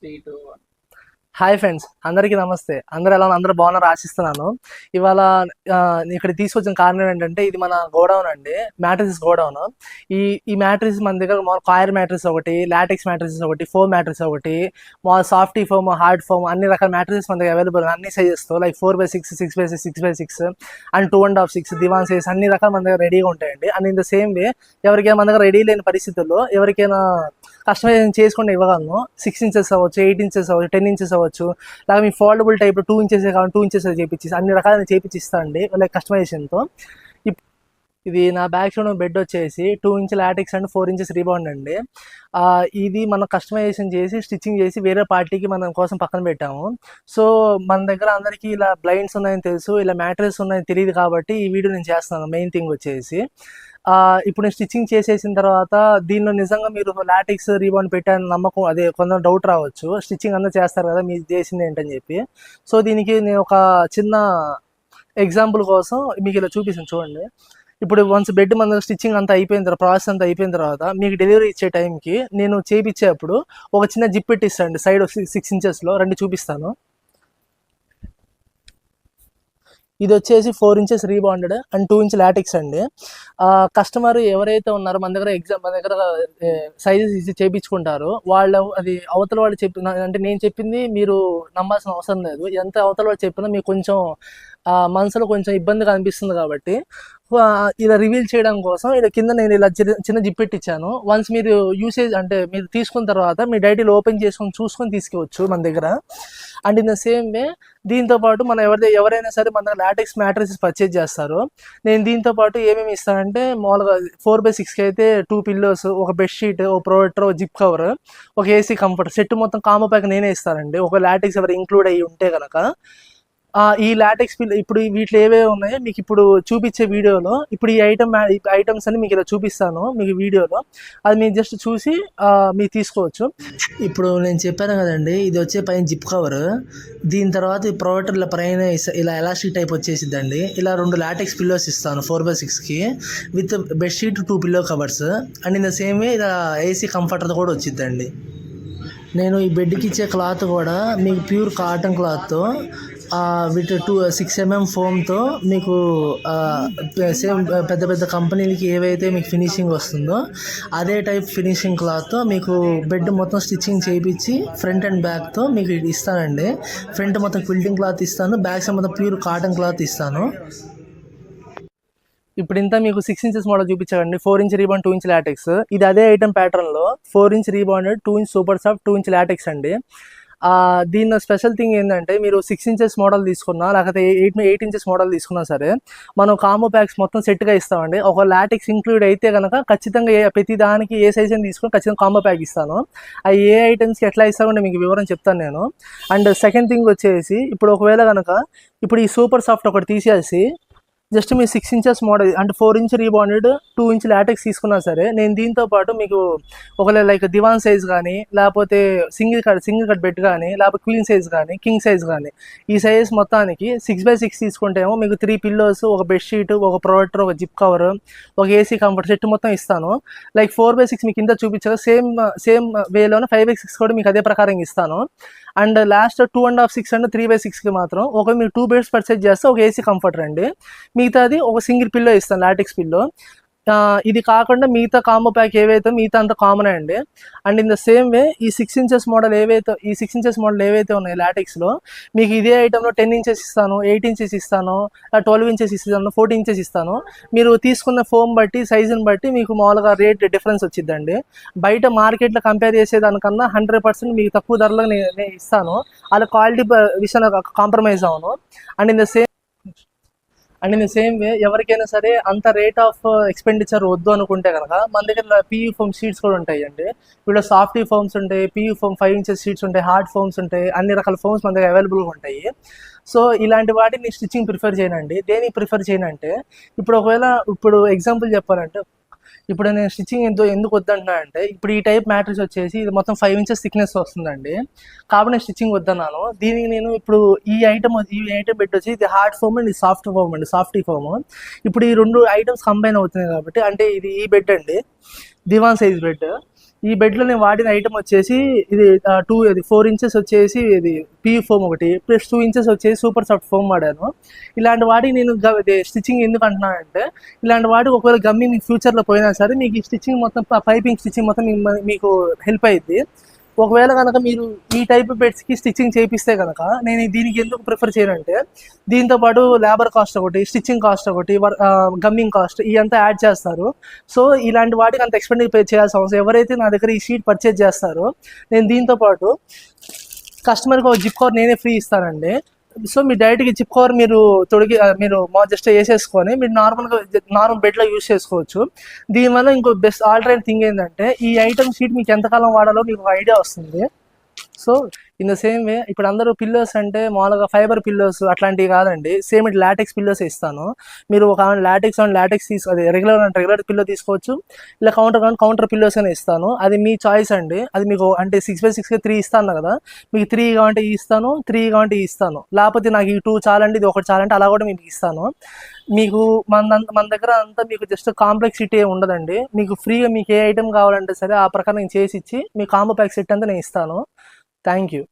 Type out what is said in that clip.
Three two hi friends, అందరికీ నమస్తే. అందరూ ఎలా ఉన్నారు? అందరూ బాగున్నారు ఆశిస్తున్నాను. ఇవాళ ఇక్కడ తీసుకొచ్చిన కారణం ఏంటంటే, ఇది మన గోడౌన్ అండి, మ్యాట్రిసెస్ గోడౌన్. ఈ ఈ మ్యాట్రిసెస్ మన దగ్గర కాయర్ మ్యాట్రిస్ ఒకటి, లాటెక్స్ మ్యాట్రిసెస్ ఒకటి, ఫోమ్ మ్యాట్రిస్ ఒకటి, మా సాఫ్టీ ఫోమ్, హార్డ్ ఫోమ్, అన్ని రకాల మ్యాట్రిసెస్ మన దగ్గర అవైలబుల్, అన్ని సైజెస్తో, like 4x6, 6x6, 6x6 and 2.5, 6 divan size, అన్ని రకాలు మన దగ్గర రెడీగా ఉంటాయండి. And in the same way, ఎవరికైనా మన దగ్గర రెడీ లేని పరిస్థితుల్లో ఎవరికైనా కస్టమైజేషన్ చేసుకుంటే ఇవ్వగలను. 6 ఇంచెస్ అవ్వచ్చు, 8 ఇంచెస్ అవ్వచ్చు, 10 ఇంచెస్ అవ్వచ్చు, లేక మీ ఫోల్డబుల్ టైప్ 2 ఇంచెస్ కావాలి, 2 ఇంచెస్ చేపించి అన్ని రకాల చేపించిస్తా అండి, లైక్ కస్టమైజేషన్తో. ఇది నా బ్యాక్ సైడ్ బెడ్ వచ్చేసి 2 inch LaTeX and 4 inches rebound అండి. ఇది మనం కస్టమైజేషన్ చేసి స్టిచ్చింగ్ చేసి వేరే పార్టీకి మనం కోసం పక్కన పెట్టాము. సో మన దగ్గర అందరికీ ఇలా బ్లైండ్స్ ఉన్నాయని తెలుసు, ఇలా మ్యాట్రెస్ ఉన్నాయని తెలియదు, కాబట్టి ఈ వీడియో నేను చేస్తున్నాను. మెయిన్ థింగ్ వచ్చేసి ఇప్పుడు నేను స్టిచ్చింగ్ చేసేసిన తర్వాత దీనిలో నిజంగా మీరు లాటెక్స్ రీబౌండ్ పెట్టారని నమ్మకం, అదే కొంచెం డౌట్ రావచ్చు, స్టిచ్చింగ్ అంతా చేస్తారు కదా మీరు చేసింది ఏంటని చెప్పి. సో దీనికి నేను ఒక చిన్న ఎగ్జాంపుల్ కోసం మీకు ఇలా చూపిస్తాను, చూడండి. ఇప్పుడు వన్స్ బెడ్ మన స్టిచ్చింగ్ అంతా అయిపోయిన తర్వాత, ప్రాసెస్ అంతా అయిపోయిన తర్వాత, మీకు డెలివరీ ఇచ్చే టైంకి నేను చేయించేటప్పుడు ఒక చిన్న జిప్ పెట్టిస్తాను సైడ్ 6 ఇంచెస్లో. రండి చూపిస్తాను. ఇది వచ్చేసి 4 inches rebonded and 2 inch latex అండి. కస్టమర్ ఎవరైతే ఉన్నారో మన దగ్గర సైజెస్ ఇచ్చి చేయించుకుంటారో వాళ్ళు, అది అవతల వాళ్ళు చెప్పిన, అంటే నేను చెప్పింది మీరు నమ్మాల్సిన అవసరం లేదు. ఎంత అవతల వాళ్ళు చెప్పినా మీకు కొంచెం మనసులో కొంచెం ఇబ్బందిగా అనిపిస్తుంది, కాబట్టి ఇలా రివీల్ చేయడం కోసం ఇలా కింద నేను ఇలా చిన్న జిప్ పెట్టించాను. వన్స్ మీరు యూసేజ్, అంటే మీరు తీసుకున్న తర్వాత మీ డైటీలో ఓపెన్ చేసుకొని చూసుకొని తీసుకోవచ్చు మన దగ్గర. అండ్ ఇన్ ద సేమ్ వే దీంతో పాటు మనం ఎవరైనా సరే మన దగ్గర లాటెక్స్ మ్యాట్రిసెస్ పర్చేజ్ చేస్తారో, నేను దీంతో పాటు ఏమేమి ఇస్తానంటే, మామూలుగా 4x6కి అయితే 2 పిల్లోస్, ఒక బెడ్షీట్, ఒక ప్రొటెక్టర్, ఒక జిప్ కవర్, ఒక ఏసీ కంఫర్ట్ సెట్, మొత్తం కాంబో ప్యాక్ నేనే ఇస్తానండి, ఒక లాటెక్స్ ఎవరు ఇంక్లూడ్ అయ్యి ఉంటే కనుక. ఈ లాటెక్స్ పిల్ ఇప్పుడు వీటిలో ఏవేవి ఉన్నాయో మీకు ఇప్పుడు చూపించే వీడియోలో, ఇప్పుడు ఈ ఐటమ్స్ అని మీకు ఇలా చూపిస్తాను మీకు వీడియోలో, అది మీరు జస్ట్ చూసి మీరు తీసుకోవచ్చు. ఇప్పుడు నేను చెప్పాను కదండి, ఇది వచ్చే పైన జిప్ కవర్, దీని తర్వాత ఈ ప్రొవైడర్ల పైన ఇలా ఎలాస్టిక్ టైప్ వచ్చేసిద్దండి. ఇలా 2 లాటెక్స్ పిల్లోస్ ఇస్తాను 4x6కి, with bedsheet, 2 pillow covers, and in the same way ఇలా ఏసీ కంఫర్టర్ కూడా వచ్చిద్దండి. నేను ఈ బెడ్కి ఇచ్చే క్లాత్ కూడా మీకు ప్యూర్ కాటన్ క్లాత్తో విత్ 6 mm ఫోమ్తో మీకు సేమ్ పెద్ద పెద్ద కంపెనీలకి ఏవైతే మీకు ఫినిషింగ్ వస్తుందో అదే టైప్ ఫినిషింగ్ క్లాత్తో మీకు బెడ్ మొత్తం స్టిచ్చింగ్ చేయించి ఫ్రంట్ అండ్ బ్యాక్తో మీకు ఇస్తానండి. ఫ్రంట్ మొత్తం క్విల్టింగ్ క్లాత్ ఇస్తాను, బ్యాక్ సైడ్ మొత్తం ప్యూర్ కాటన్ క్లాత్ ఇస్తాను. ఇప్పుడు ఇంత మీకు 6 ఇంచెస్ మోడల్ చూపించారండి, 4 ఇంచ్ రీబాండ్, 2 ఇంచ్ లాటెక్స్. ఇది అదే ఐటమ్ ప్యాటర్న్లో 4 inch rebonded, 2 inch super soft, 2 inch latex అండి. దీని స్పెషల్ థింగ్ ఏంటంటే, మీరు 6 ఇంచెస్ మోడల్ తీసుకున్నా, లేకపోతే 8 ఇంచెస్ మోడల్ తీసుకున్నా సరే, మనం కాంబో ప్యాక్స్ మొత్తం సెట్గా ఇస్తామండి. ఒక లాటెక్స్ ఇంక్లూడ్ అయితే కనుక ఖచ్చితంగా ప్రతి దానికి ఏ సైజ్ అని తీసుకుని ఖచ్చితంగా కాంబో ప్యాక్ ఇస్తాను. అవి ఏ ఐటమ్స్కి ఎట్లా ఇస్తామంటే మీకు వివరం చెప్తాను నేను. అండ్ సెకండ్ థింగ్ వచ్చేసి, ఇప్పుడు ఒకవేళ కనుక ఇప్పుడు ఈ సూపర్ సాఫ్ట్ ఒకటి తీసేసి జస్ట్ మీ 6 ఇంచెస్ మోడల్, అంటే 4 ఇంచ్ రీబాండెడ్, 2 ఇంచ్ లాటెక్స్ తీసుకున్నా సరే, నేను దీంతో పాటు మీకు ఒకవేళ లైక్ దివాన్ సైజ్ కానీ, లేకపోతే సింగిల్ కట్ బెడ్ కానీ, లేకపోతే క్వీన్ సైజ్ కానీ, కింగ్ సైజ్ కానీ, ఈ సైజ్ మొత్తానికి 6x6 తీసుకుంటేమో మీకు 3 పిల్లోస్, ఒక బెడ్షీట్, ఒక ప్రొటెక్టర్, ఒక జిప్ కవర్, ఒక ఏసీ కంఫర్ట్ సెట్ మొత్తం ఇస్తాను. లైక్ 4x6 మీకు ఇంత చూపించారు, సేమ్ వేలోనే 5x6 కూడా మీకు అదే ప్రకారం ఇస్తాను. అండ్ లాస్ట్ 2.5, 6 అండ్ 3x6కి మాత్రం ఒక మీరు 2 బెడ్స్ పర్చేజ్ చేస్తే ఒక ఏసీ కంఫర్టర్ అండి, మిగతాది ఒక సింగిల్ పిల్లో ఇస్తాను, లాటెక్స్ పిల్లో. ఇది కాకుండా మిగతా కాంబో ప్యాక్ ఏవైతే మిగతా అంత కామన్ అండి. అండ్ ఇన్ ద సేమ్ వే ఈ 6 ఇంచెస్ మోడల్ ఏవైతే ఉన్నాయి లాటెక్స్లో, మీకు ఇదే ఐటెంలో 10 ఇంచెస్ ఇస్తాను, 8 ఇంచెస్ ఇస్తాను, 12 ఇంచెస్ ఇస్తాను, 14 ఇంచెస్ ఇస్తాను. మీరు తీసుకున్న ఫోమ్ బట్టి, సైజుని బట్టి మీకు మామూలుగా రేట్ డిఫరెన్స్ వచ్చిద్దండి. బయట మార్కెట్లో కంపేర్ చేసేదానికన్నా 100% మీకు తక్కువ ధరలో నేను ఇస్తాను. అలా క్వాలిటీ విషయంలో కాంప్రమైజ్ అవును. And in the same way ఎవరికైనా సరే అంత రేట్ ఆఫ్ ఎక్స్పెండిచర్ వద్దు అనుకుంటే కనుక మన దగ్గర పియూ ఫోమ్ షీట్స్ కూడా ఉంటాయండి. ఇప్పుడు సాఫ్టీ ఫోమ్స్ ఉంటాయి, పియూ ఫోమ్ 5 ఇంచెస్ షీట్స్ ఉంటాయి, హార్డ్ ఫోమ్స్ ఉంటాయి, అన్ని రకాల ఫోమ్స్ మన దగ్గర అవైలబుల్గా ఉంటాయి. సో ఇలాంటి వాటిని స్టిచ్చింగ్ ప్రిఫర్ చేయనండి. దేనికి ప్రిఫర్ చేయనంటే, ఇప్పుడు ఎగ్జాంపుల్ చెప్పాలంటే, ఇప్పుడు నేను స్టిచ్చింగ్ ఎందుకు వద్దంటున్నా అంటే, ఇప్పుడు ఈ టైప్ మ్యాట్రిక్స్ వచ్చేసి ఇది మొత్తం 5 ఇంచెస్ థిక్నెస్ వస్తుందండి, కాబట్టి నేను స్టిచ్చింగ్ వద్దన్నాను. దీనికి నేను ఇప్పుడు ఈ ఐటమ్ బెడ్ వచ్చి ఇది హార్డ్ ఫోమ్ అండ్ ఇది సాఫ్ట్ ఫోమ్ అండి, సాఫ్టీ ఫోమ్. ఇప్పుడు ఈ 2 ఐటమ్స్ కంబైన్ అవుతున్నాయి కాబట్టి, అంటే ఇది ఈ బెడ్ అండి, దివాన్ సైజ్ బెడ్. ఈ బెడ్లో నేను వాడిన ఐటమ్ వచ్చేసి ఇది 4 ఇంచెస్ వచ్చేసి ఇది పీ ఫోమ్ ఒకటి, ప్లస్ 2 ఇంచెస్ వచ్చేసి సూపర్ సాఫ్ట్ ఫోమ్ వాడాను. ఇలాంటి వాడి నేను స్టిచ్చింగ్ ఎందుకు అంటున్నానంటే, ఇలాంటి వాడి ఒకవేళ గమ్మి మీకు ఫ్యూచర్లో పోయినా సరే మీకు ఈ స్టిచ్చింగ్ మొత్తం, పైపింగ్ స్టిచ్చింగ్ మొత్తం మీకు హెల్ప్ అయ్యిద్ది. ఒకవేళ కనుక మీరు ఈ టైప్ బెడ్స్కి స్టిచ్చింగ్ చేపిస్తే కనుక నేను దీనికి ఎందుకు ప్రిఫర్ చేయనంటే, దీంతోపాటు లేబర్ కాస్ట్ ఒకటి, స్టిచ్చింగ్ కాస్ట్ ఒకటి, గమ్మింగ్ కాస్ట్ ఇదంతా యాడ్ చేస్తారు. సో ఇలాంటి వాటికి అంత ఎక్స్పెండిచర్ పే చేయాల్సిన అవసరం. ఎవరైతే నా దగ్గర ఈ షీట్ పర్చేజ్ చేస్తారో నేను దీంతోపాటు కస్టమర్కి ఒక జిప్ కవర్ నేనే ఫ్రీ ఇస్తానండి. సో మీ డైరెక్ట్గా జిప్ కవర్ మీరు మీరు జస్ట్ వేసేసుకొని మీరు నార్మల్ బెడ్లో యూజ్ చేసుకోవచ్చు. దీనివల్ల ఇంకో బెస్ట్ ఆల్టర్నేట్ థింగ్ ఏంటంటే, ఈ ఐటమ్ షీట్ మీకు ఎంతకాలం వాడాలో మీకు ఒక ఐడియా వస్తుంది. సో ఇన్ ద సేమ్ వే ఇప్పుడు అందరూ పిల్లోస్ అంటే మామూలుగా ఫైబర్ పిల్లోస్ అట్లాంటివి కాదండి, సేమ్ ఇట్ లాటెక్స్ పిల్లోస్ ఇస్తాను. మీరు ఒక లాటెక్స్ అది రెగ్యులర్ పిల్లో తీసుకోవచ్చు, ఇలా కౌంటర్ పిల్లోస్ అని ఇస్తాను. అది మీ చాయిస్ అండి. అది మీకు అంటే 6x6 3 ఇస్తాను కదా, మీకు 3 కావాలంటే ఇస్తాను, 3 కావాలంటే ఇస్తాను. లేకపోతే నాకు ఈ 2 చాలండి, ఇది ఒకటి చాలంటే అలా కూడా మీకు ఇస్తాను. మీకు మన దగ్గర అంతా మీకు జస్ట్ కాంప్లెక్సిటీ ఉండదండి. మీకు ఫ్రీగా మీకు ఏ ఐటమ్ కావాలంటే సరే ఆ ప్రకారం నేను చేసి ఇచ్చి మీ కాంబో ప్యాక్ సెట్ అంతా నేను ఇస్తాను. Thank you.